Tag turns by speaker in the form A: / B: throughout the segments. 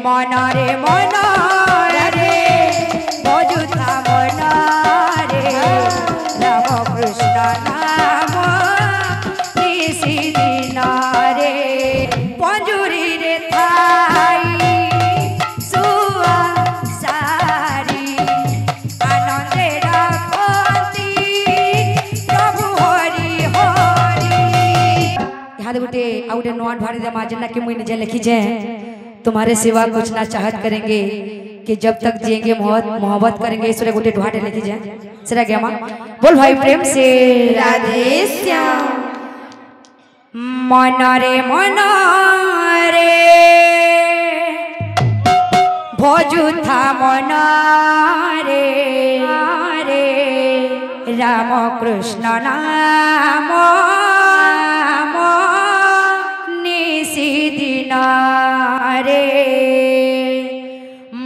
A: मनरे मनरे भजुथा मनरे राम कृष्ण नाम निशिदिन रे पंजुरी रे थाई सुआ सारी आनंदे राखती प्रभु हरि हरि। यहाँ गोटे आ गोटे नुआ ढाड़ी दे जेना कि मुई निजे लिखी जे तुम्हारे सिवा कुछ ना चाहत करेंगे कि जब तक जिएंगे मोहब्बत करेंगे। ईश्वर गोटे ढुआटे लिखी जाए सरा गया माँ बोल भाई प्रेम से राधे श्याम। मनरे मनरे भजुथा मनरे राम कृष्ण नाम निशिदिन रे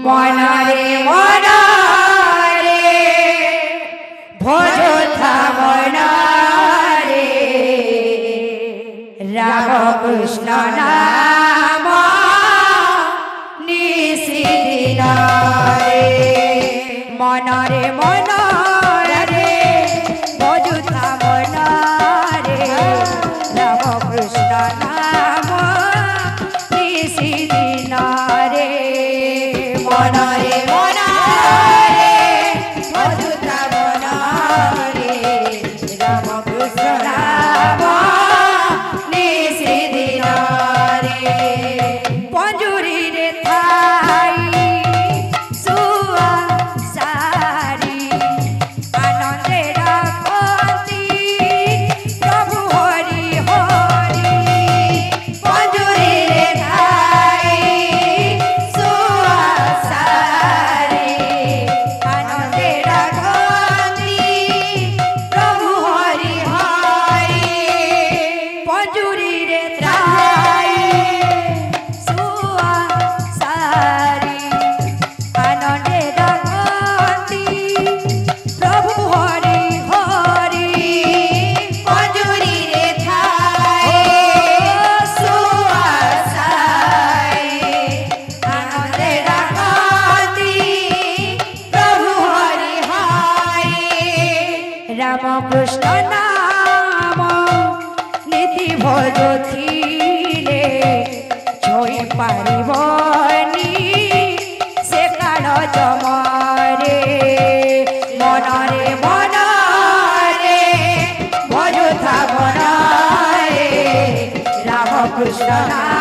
A: मनरे मनरे भजुथा मनरे राम कृष्ण नाम निशिदिन रे मनरे मनरे भजुथा मनरे राम कृष्ण नाम निशिदिन रे मनरे मनरे भजुथा मनरे राम कृष्ण नाम निशिदिन रे पंजुरी रे थाई सुआ सारी आनंदे राखती प्रभु हरि हरि पंजुरी रे थाई सुआ सारी आनंदे राखती प्रभु हरि हरि पंजुरी रे थाई सुआ सारी आनंदे राखती प्रभु हरि हरि पंजुरी रे थाई सुआ सारी आनंदे राखती प्रभु हरि हरि राम कृष्ण नाम नीति भजुथिले छोई पारिबनी से काल जमरे मनरे मनरे भजुथा मनरे राम कृष्ण नाम